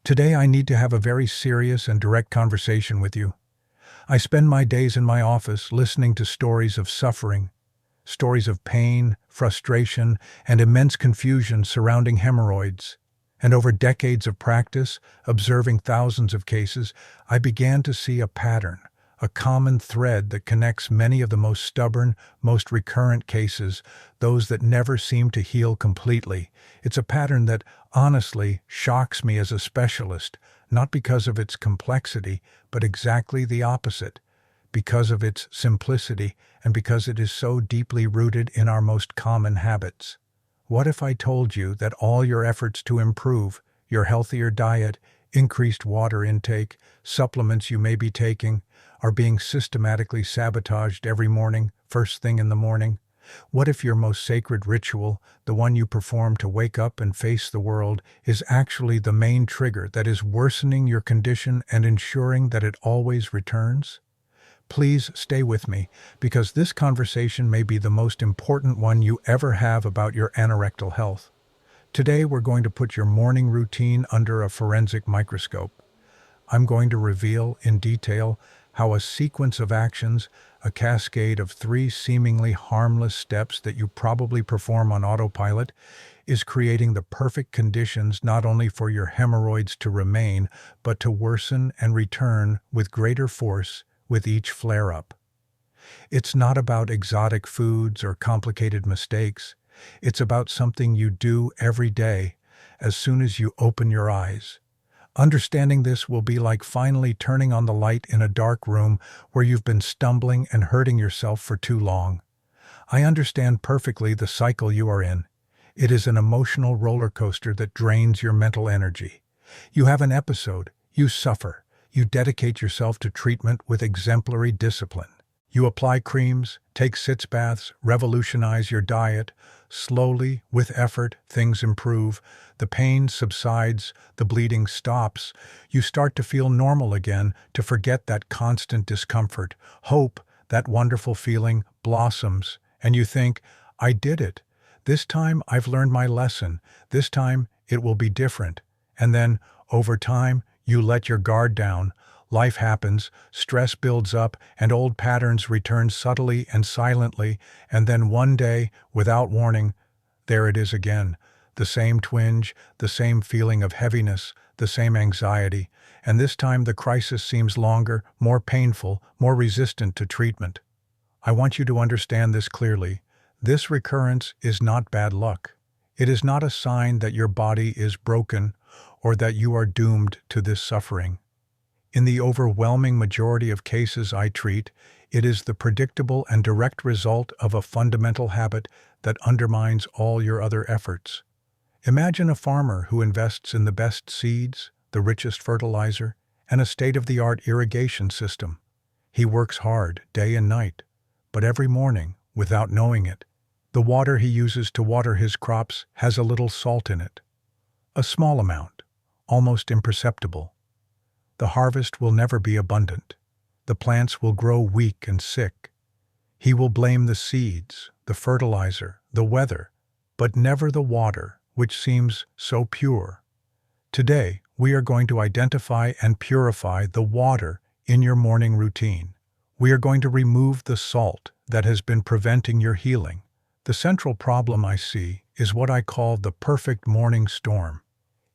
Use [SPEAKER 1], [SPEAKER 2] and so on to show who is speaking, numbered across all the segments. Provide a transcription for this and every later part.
[SPEAKER 1] Today I need to have a very serious and direct conversation with you. I spend my days in my office listening to stories of suffering, stories of pain, frustration, and immense confusion surrounding hemorrhoids. And over decades of practice, observing thousands of cases, I began to see a pattern, a common thread that connects many of the most stubborn, most recurrent cases, those that never seem to heal completely. It's a pattern that, honestly, shocks me as a specialist, not because of its complexity, but exactly the opposite, because of its simplicity and because it is so deeply rooted in our most common habits. What if I told you that all your efforts to improve, your healthier diet, increased water intake, supplements you may be taking, are being systematically sabotaged every morning, first thing in the morning? What if your most sacred ritual, the one you perform to wake up and face the world, is actually the main trigger that is worsening your condition and ensuring that it always returns? Please stay with me, because this conversation may be the most important one you ever have about your anorectal health. Today we're going to put your morning routine under a forensic microscope. I'm going to reveal in detail how a sequence of actions, a cascade of 3 seemingly harmless steps that you probably perform on autopilot, is creating the perfect conditions not only for your hemorrhoids to remain, but to worsen and return with greater force with each flare-up. It's not about exotic foods or complicated mistakes. It's about something you do every day, as soon as you open your eyes. Understanding this will be like finally turning on the light in a dark room where you've been stumbling and hurting yourself for too long. I understand perfectly the cycle you are in. It is an emotional roller coaster that drains your mental energy. You have an episode, you suffer. You dedicate yourself to treatment with exemplary discipline. You apply creams, take sitz baths, revolutionize your diet. Slowly, with effort, things improve. The pain subsides, the bleeding stops. You start to feel normal again, to forget that constant discomfort. Hope, that wonderful feeling, blossoms, and you think, I did it. This time I've learned my lesson. This time it will be different. And then, over time, you let your guard down. Life happens, stress builds up, and old patterns return subtly and silently, and then one day, without warning, there it is again. The same twinge, the same feeling of heaviness, the same anxiety, and this time the crisis seems longer, more painful, more resistant to treatment. I want you to understand this clearly. This recurrence is not bad luck. It is not a sign that your body is broken or that you are doomed to this suffering. In the overwhelming majority of cases I treat, it is the predictable and direct result of a fundamental habit that undermines all your other efforts. Imagine a farmer who invests in the best seeds, the richest fertilizer, and a state-of-the-art irrigation system. He works hard, day and night, but every morning, without knowing it, the water he uses to water his crops has a little salt in it. A small amount, almost imperceptible. The harvest will never be abundant. The plants will grow weak and sick. He will blame the seeds, the fertilizer, the weather, but never the water, which seems so pure. Today, we are going to identify and purify the water in your morning routine. We are going to remove the salt that has been preventing your healing. The central problem I see is what I call the perfect morning storm.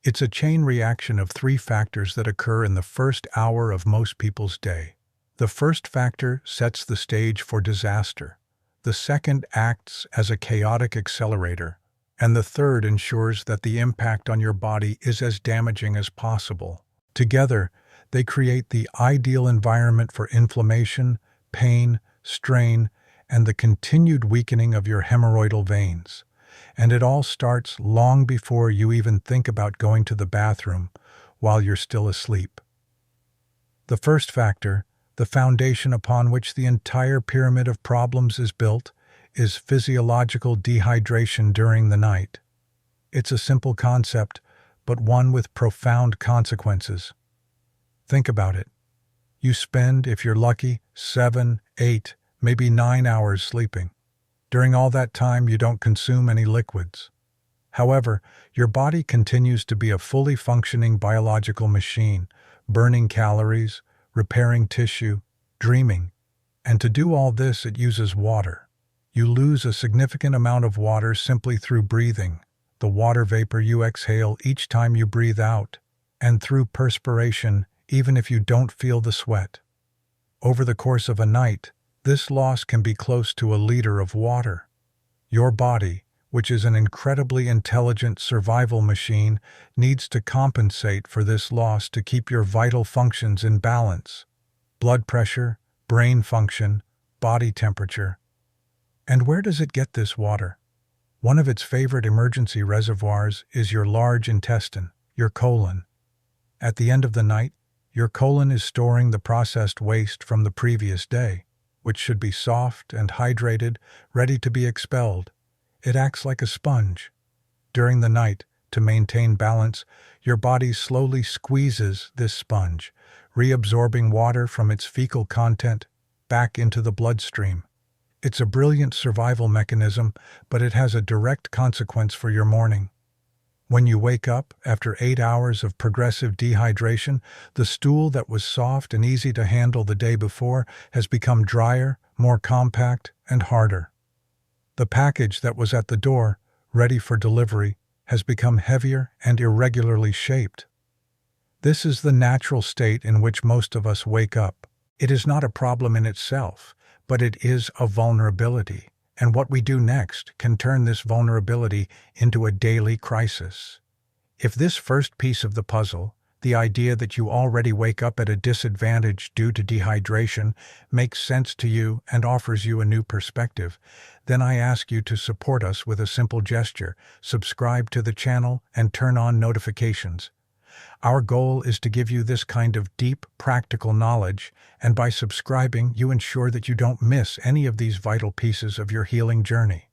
[SPEAKER 1] It's a chain reaction of 3 factors that occur in the first hour of most people's day. The first factor sets the stage for disaster. The second acts as a chaotic accelerator. And the third ensures that the impact on your body is as damaging as possible. Together, they create the ideal environment for inflammation, pain, strain, and the continued weakening of your hemorrhoidal veins. And it all starts long before you even think about going to the bathroom while you're still asleep. The first factor, the foundation upon which the entire pyramid of problems is built, is physiological dehydration during the night. It's a simple concept, but one with profound consequences. Think about it. You spend, if you're lucky, 7, 8, maybe 9 hours sleeping. During all that time, you don't consume any liquids. However, your body continues to be a fully functioning biological machine, burning calories, repairing tissue, dreaming. And to do all this, it uses water. You lose a significant amount of water simply through breathing, the water vapor you exhale each time you breathe out, and through perspiration, even if you don't feel the sweat. Over the course of a night, this loss can be close to a liter of water. Your body, which is an incredibly intelligent survival machine, needs to compensate for this loss to keep your vital functions in balance: blood pressure, brain function, body temperature. And where does it get this water? One of its favorite emergency reservoirs is your large intestine, your colon. At the end of the night, your colon is storing the processed waste from the previous day, which should be soft and hydrated, ready to be expelled. It acts like a sponge. During the night, to maintain balance, your body slowly squeezes this sponge, reabsorbing water from its fecal content back into the bloodstream. It's a brilliant survival mechanism, but it has a direct consequence for your morning. When you wake up after 8 hours of progressive dehydration, the stool that was soft and easy to handle the day before has become drier, more compact, and harder. The package that was at the door, ready for delivery, has become heavier and irregularly shaped. This is the natural state in which most of us wake up. It is not a problem in itself, but it is a vulnerability, and what we do next can turn this vulnerability into a daily crisis. If this first piece of the puzzle, the idea that you already wake up at a disadvantage due to dehydration, makes sense to you and offers you a new perspective, then I ask you to support us with a simple gesture: subscribe to the channel and turn on notifications. Our goal is to give you this kind of deep, practical knowledge, and by subscribing, you ensure that you don't miss any of these vital pieces of your healing journey.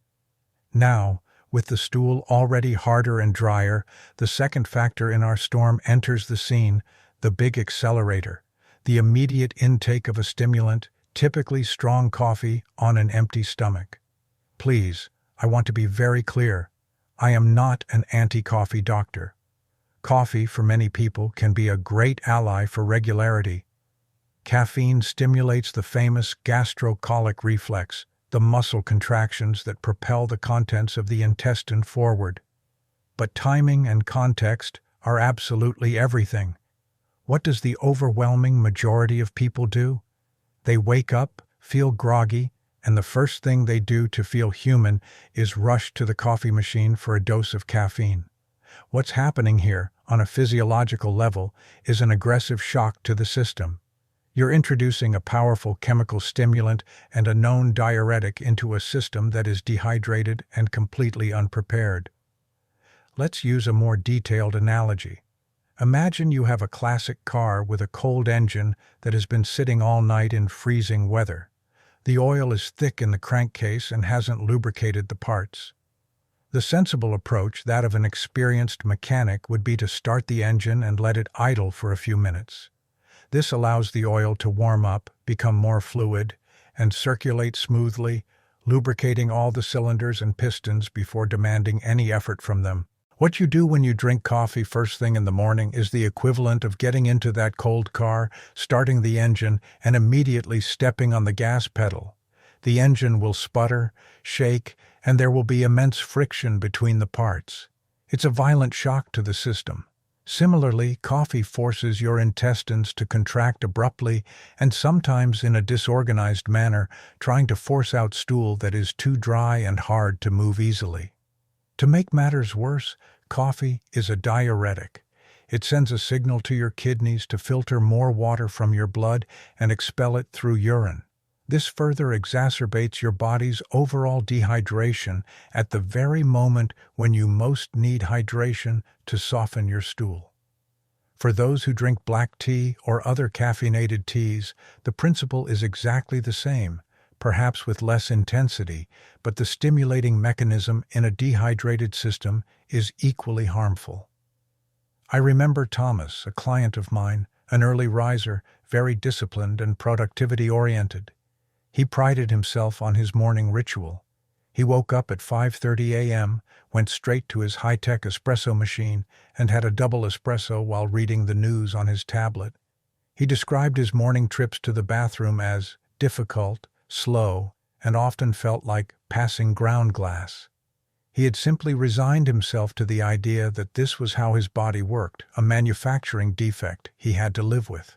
[SPEAKER 1] Now, with the stool already harder and drier, the second factor in our storm enters the scene: the big accelerator, the immediate intake of a stimulant, typically strong coffee, on an empty stomach. Please, I want to be very clear. I am not an anti-coffee doctor. Coffee, for many people, can be a great ally for regularity. Caffeine stimulates the famous gastrocolic reflex, the muscle contractions that propel the contents of the intestine forward. But timing and context are absolutely everything. What does the overwhelming majority of people do? They wake up, feel groggy, and the first thing they do to feel human is rush to the coffee machine for a dose of caffeine. What's happening here, on a physiological level, is an aggressive shock to the system. You're introducing a powerful chemical stimulant and a known diuretic into a system that is dehydrated and completely unprepared. Let's use a more detailed analogy. Imagine you have a classic car with a cold engine that has been sitting all night in freezing weather. The oil is thick in the crankcase and hasn't lubricated the parts. The sensible approach, that of an experienced mechanic, would be to start the engine and let it idle for a few minutes. This allows the oil to warm up, become more fluid, and circulate smoothly, lubricating all the cylinders and pistons before demanding any effort from them. What you do when you drink coffee first thing in the morning is the equivalent of getting into that cold car, starting the engine, and immediately stepping on the gas pedal. The engine will sputter, shake, and there will be immense friction between the parts. It's a violent shock to the system. Similarly, coffee forces your intestines to contract abruptly and sometimes in a disorganized manner, trying to force out stool that is too dry and hard to move easily. To make matters worse, coffee is a diuretic. It sends a signal to your kidneys to filter more water from your blood and expel it through urine. This further exacerbates your body's overall dehydration at the very moment when you most need hydration to soften your stool. For those who drink black tea or other caffeinated teas, the principle is exactly the same, perhaps with less intensity, but the stimulating mechanism in a dehydrated system is equally harmful. I remember Thomas, a client of mine, an early riser, very disciplined and productivity-oriented. He prided himself on his morning ritual. He woke up at 5:30 a.m., went straight to his high-tech espresso machine, and had a double espresso while reading the news on his tablet. He described his morning trips to the bathroom as difficult, slow, and often felt like passing ground glass. He had simply resigned himself to the idea that this was how his body worked, a manufacturing defect he had to live with.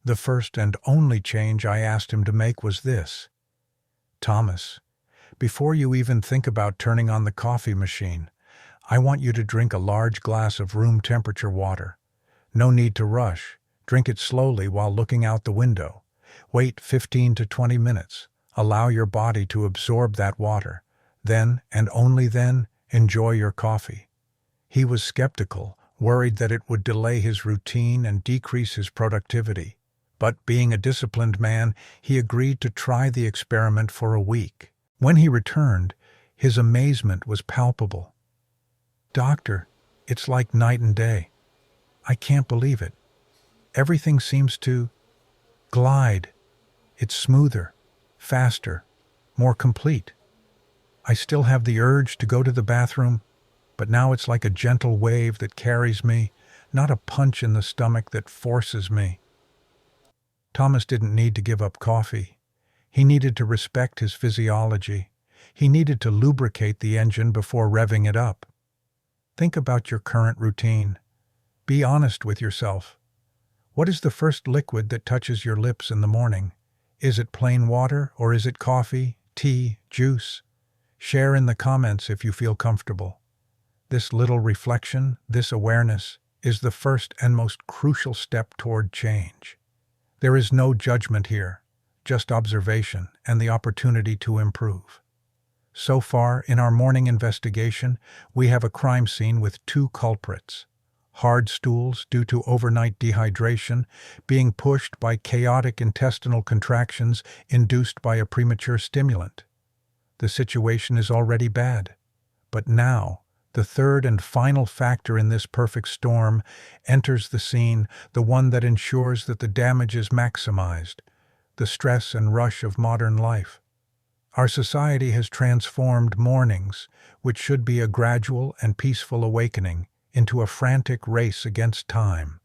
[SPEAKER 1] The first and only change I asked him to make was this: "Thomas, before you even think about turning on the coffee machine, I want you to drink a large glass of room temperature water. No need to rush. Drink it slowly while looking out the window. Wait 15 to 20 minutes. Allow your body to absorb that water. Then, and only then, enjoy your coffee." He was skeptical, worried that it would delay his routine and decrease his productivity. But being a disciplined man, he agreed to try the experiment for a week. When he returned, his amazement was palpable. "Doctor, it's like night and day. I can't believe it. Everything seems to glide. It's smoother, faster, more complete. I still have the urge to go to the bathroom, but now it's like a gentle wave that carries me, not a punch in the stomach that forces me." Thomas didn't need to give up coffee. He needed to respect his physiology. He needed to lubricate the engine before revving it up. Think about your current routine. Be honest with yourself. What is the first liquid that touches your lips in the morning? Is it plain water, or is it coffee, tea, juice? Share in the comments if you feel comfortable. This little reflection, this awareness, is the first and most crucial step toward change. There is no judgment here, just observation and the opportunity to improve. So far, in our morning investigation, we have a crime scene with two culprits: hard stools due to overnight dehydration being pushed by chaotic intestinal contractions induced by a premature stimulant. The situation is already bad. But now, the third and final factor in this perfect storm enters the scene, the one that ensures that the damage is maximized: the stress and rush of modern life. Our society has transformed mornings, which should be a gradual and peaceful awakening, into a frantic race against time.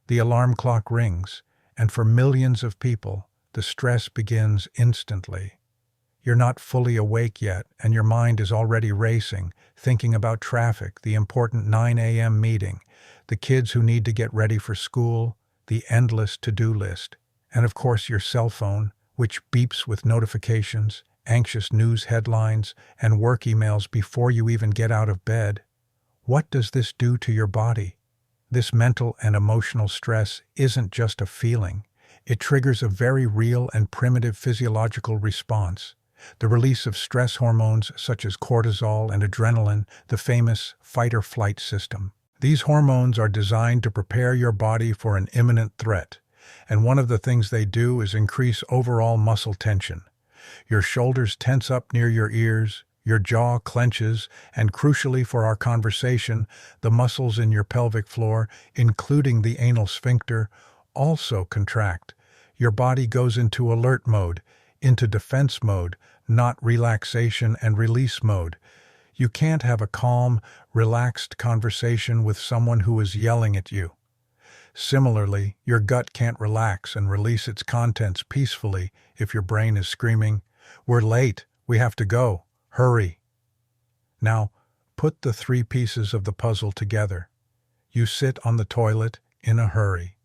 [SPEAKER 1] The alarm clock rings, and for millions of people, the stress begins instantly. You're not fully awake yet, and your mind is already racing, thinking about traffic, the important 9 a.m. meeting, the kids who need to get ready for school, the endless to-do list, and of course your cell phone, which beeps with notifications, anxious news headlines, and work emails before you even get out of bed. What does this do to your body? This mental and emotional stress isn't just a feeling. It triggers a very real and primitive physiological response: the release of stress hormones such as cortisol and adrenaline, the famous fight-or-flight system. These hormones are designed to prepare your body for an imminent threat, and one of the things they do is increase overall muscle tension. Your shoulders tense up near your ears, your jaw clenches, and crucially for our conversation, the muscles in your pelvic floor, including the anal sphincter, also contract. Your body goes into alert mode, into defense mode, not relaxation and release mode. You can't have a calm, relaxed conversation with someone who is yelling at you. Similarly, your gut can't relax and release its contents peacefully if your brain is screaming, "We're late, we have to go, hurry." Now, put the three pieces of the puzzle together. You sit on the toilet in a hurry.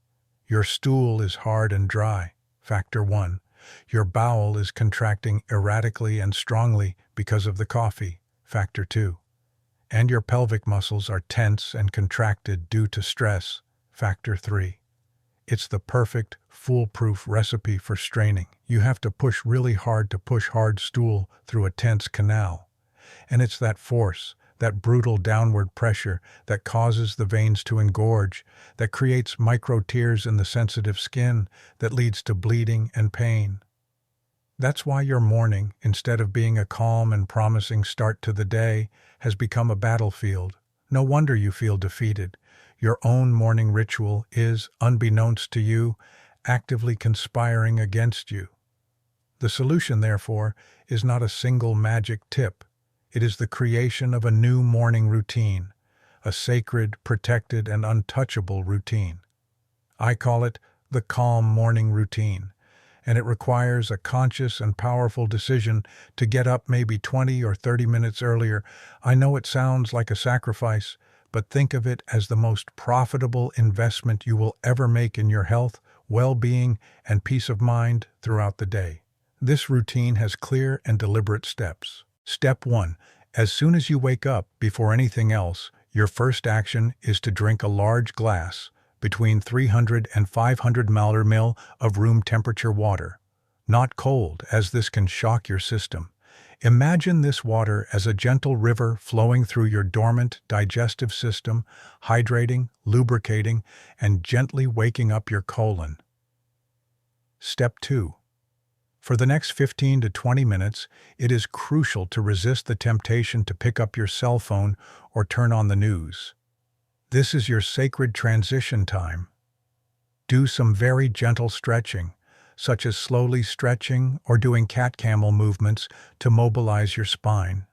[SPEAKER 1] Your stool is hard and dry, factor 1. Your bowel is contracting erratically and strongly because of the coffee, factor 2. And your pelvic muscles are tense and contracted due to stress, factor 3. It's the perfect, foolproof recipe for straining. You have to push really hard to push hard stool through a tense canal. And it's that force, that brutal downward pressure that causes the veins to engorge, that creates micro tears in the sensitive skin, that leads to bleeding and pain. That's why your morning, instead of being a calm and promising start to the day, has become a battlefield. No wonder you feel defeated. Your own morning ritual is, unbeknownst to you, actively conspiring against you. The solution, therefore, is not a single magic tip. It is the creation of a new morning routine, a sacred, protected, and untouchable routine. I call it the calm morning routine, and it requires a conscious and powerful decision to get up maybe 20 or 30 minutes earlier. I know it sounds like a sacrifice, but think of it as the most profitable investment you will ever make in your health, well-being, and peace of mind throughout the day. This routine has clear and deliberate steps. Step 1. As soon as you wake up, before anything else, your first action is to drink a large glass, between 300 and 500 ml of room temperature water. Not cold, as this can shock your system. Imagine this water as a gentle river flowing through your dormant digestive system, hydrating, lubricating, and gently waking up your colon. Step 2. For the next 15 to 20 minutes, it is crucial to resist the temptation to pick up your cell phone or turn on the news. This is your sacred transition time. Do some very gentle stretching, such as slowly stretching or doing cat-camel movements to mobilize your spine.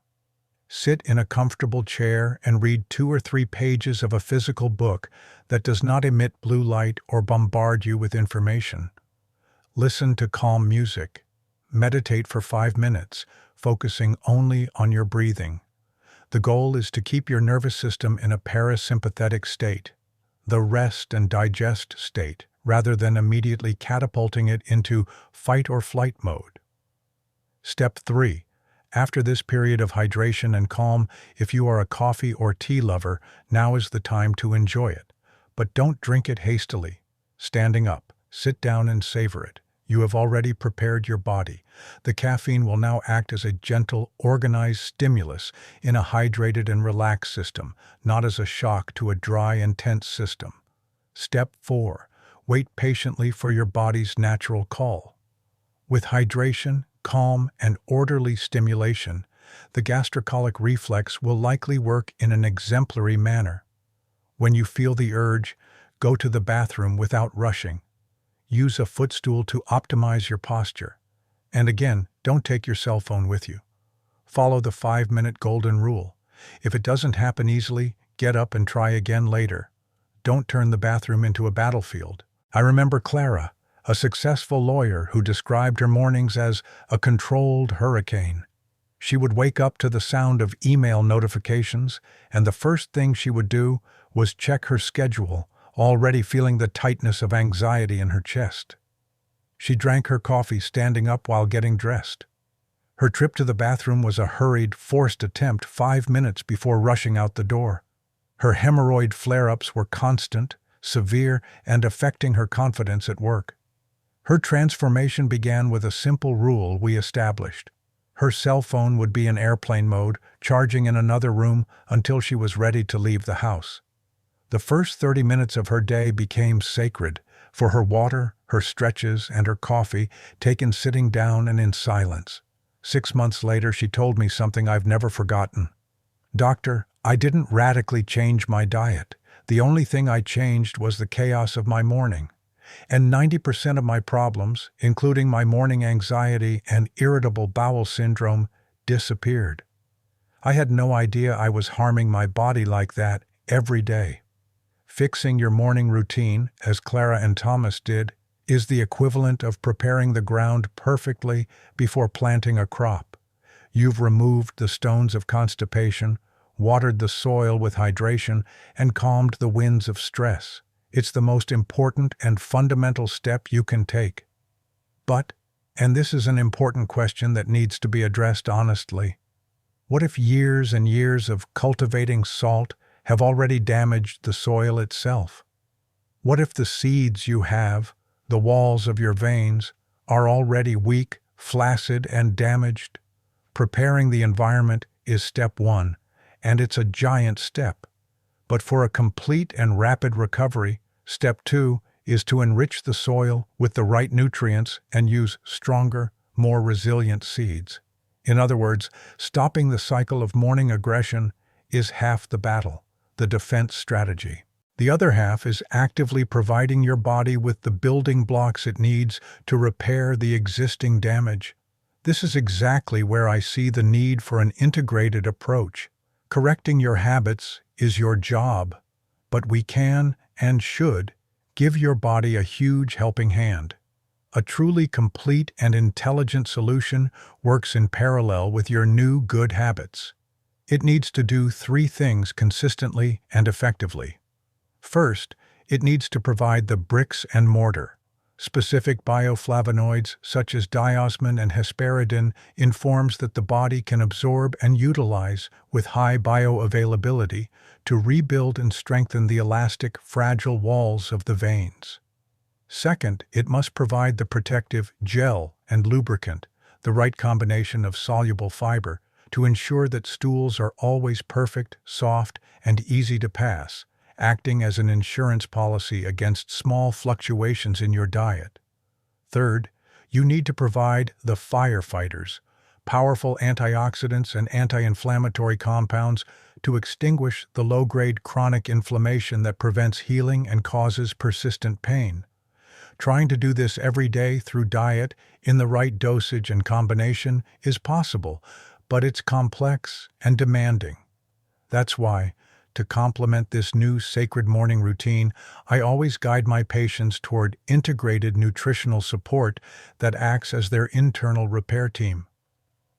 [SPEAKER 1] Sit in a comfortable chair and read 2 or 3 pages of a physical book that does not emit blue light or bombard you with information. Listen to calm music. Meditate for 5 minutes, focusing only on your breathing. The goal is to keep your nervous system in a parasympathetic state, the rest and digest state, rather than immediately catapulting it into fight or flight mode. Step 3. After this period of hydration and calm, if you are a coffee or tea lover, now is the time to enjoy it. But don't drink it hastily. Standing up, sit down and savor it. You have already prepared your body. The caffeine will now act as a gentle, organized stimulus in a hydrated and relaxed system, not as a shock to a dry and tense system. Step 4. Wait patiently for your body's natural call. With hydration, calm, and orderly stimulation, the gastrocolic reflex will likely work in an exemplary manner. When you feel the urge, go to the bathroom without rushing. Use a footstool to optimize your posture. And again, don't take your cell phone with you. Follow the 5-minute golden rule. If it doesn't happen easily, get up and try again later. Don't turn the bathroom into a battlefield. I remember Clara, a successful lawyer who described her mornings as a controlled hurricane. She would wake up to the sound of email notifications, and the first thing she would do was check her schedule, already feeling the tightness of anxiety in her chest. She drank her coffee standing up while getting dressed. Her trip to the bathroom was a hurried, forced attempt 5 minutes before rushing out the door. Her hemorrhoid flare-ups were constant, severe, and affecting her confidence at work. Her transformation began with a simple rule we established. Her cell phone would be in airplane mode, charging in another room until she was ready to leave the house. The first 30 minutes of her day became sacred, for her water, her stretches, and her coffee, taken sitting down and in silence. 6 months later, she told me something I've never forgotten. "Doctor, I didn't radically change my diet. The only thing I changed was the chaos of my morning. And 90% of my problems, including my morning anxiety and irritable bowel syndrome, disappeared. I had no idea I was harming my body like that every day." Fixing your morning routine, as Clara and Thomas did, is the equivalent of preparing the ground perfectly before planting a crop. You've removed the stones of constipation, watered the soil with hydration, and calmed the winds of stress. It's the most important and fundamental step you can take. But, and this is an important question that needs to be addressed honestly, what if years and years of cultivating salt have already damaged the soil itself? What if the seeds you have, the walls of your veins, are already weak, flaccid, and damaged? Preparing the environment is step 1, and it's a giant step. But for a complete and rapid recovery, step 2 is to enrich the soil with the right nutrients and use stronger, more resilient seeds. In other words, stopping the cycle of morning aggression is half the battle, the defense strategy. The other half is actively providing your body with the building blocks it needs to repair the existing damage. This is exactly where I see the need for an integrated approach. Correcting your habits is your job, but we can and should give your body a huge helping hand. A truly complete and intelligent solution works in parallel with your new good habits. It needs to do three things consistently and effectively. First, it needs to provide the bricks and mortar. Specific bioflavonoids such as diosmin and hesperidin informs that the body can absorb and utilize with high bioavailability to rebuild and strengthen the elastic, fragile walls of the veins. Second, it must provide the protective gel and lubricant, the right combination of soluble fiber, to ensure that stools are always perfect, soft, and easy to pass, acting as an insurance policy against small fluctuations in your diet. Third, you need to provide the firefighters, powerful antioxidants and anti-inflammatory compounds to extinguish the low-grade chronic inflammation that prevents healing and causes persistent pain. Trying to do this every day through diet in the right dosage and combination is possible, but it's complex and demanding. That's why, to complement this new sacred morning routine, I always guide my patients toward integrated nutritional support that acts as their internal repair team.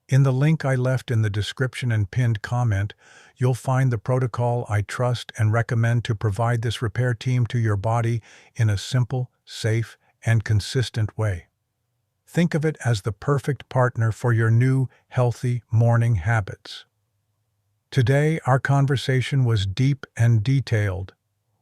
[SPEAKER 1] In the link I left in the description and pinned comment, you'll find the protocol I trust and recommend to provide this repair team to your body in a simple, safe, and consistent way. Think of it as the perfect partner for your new, healthy morning habits. Today, our conversation was deep and detailed.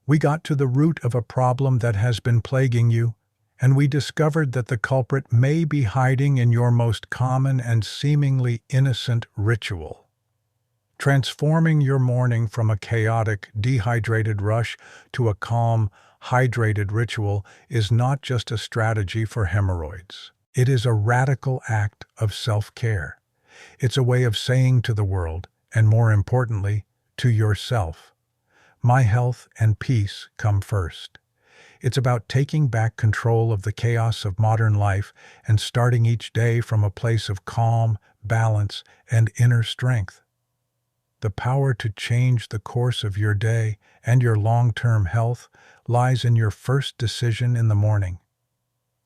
[SPEAKER 1] We got to the root of a problem that has been plaguing you, and we discovered that the culprit may be hiding in your most common and seemingly innocent ritual. Transforming your morning from a chaotic, dehydrated rush to a calm, hydrated ritual is not just a strategy for hemorrhoids. It is a radical act of self-care. It's a way of saying to the world, and more importantly, to yourself, my health and peace come first. It's about taking back control of the chaos of modern life and starting each day from a place of calm, balance, and inner strength. The power to change the course of your day and your long-term health lies in your first decision in the morning.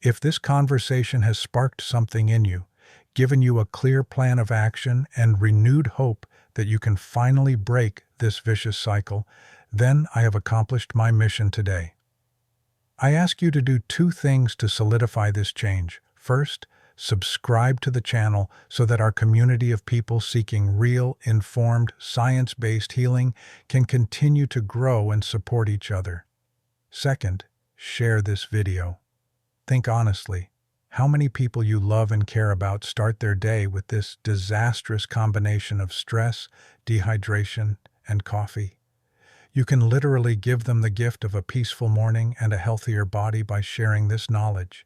[SPEAKER 1] If this conversation has sparked something in you, given you a clear plan of action and renewed hope that you can finally break this vicious cycle, then I have accomplished my mission today. I ask you to do two things to solidify this change. First, subscribe to the channel so that our community of people seeking real, informed, science-based healing can continue to grow and support each other. Second, share this video. Think honestly. How many people you love and care about start their day with this disastrous combination of stress, dehydration, and coffee? You can literally give them the gift of a peaceful morning and a healthier body by sharing this knowledge.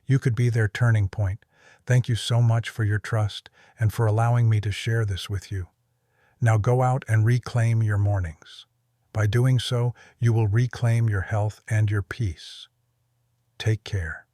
[SPEAKER 1] You could be their turning point. Thank you so much for your trust and for allowing me to share this with you. Now go out and reclaim your mornings. By doing so, you will reclaim your health and your peace. Take care.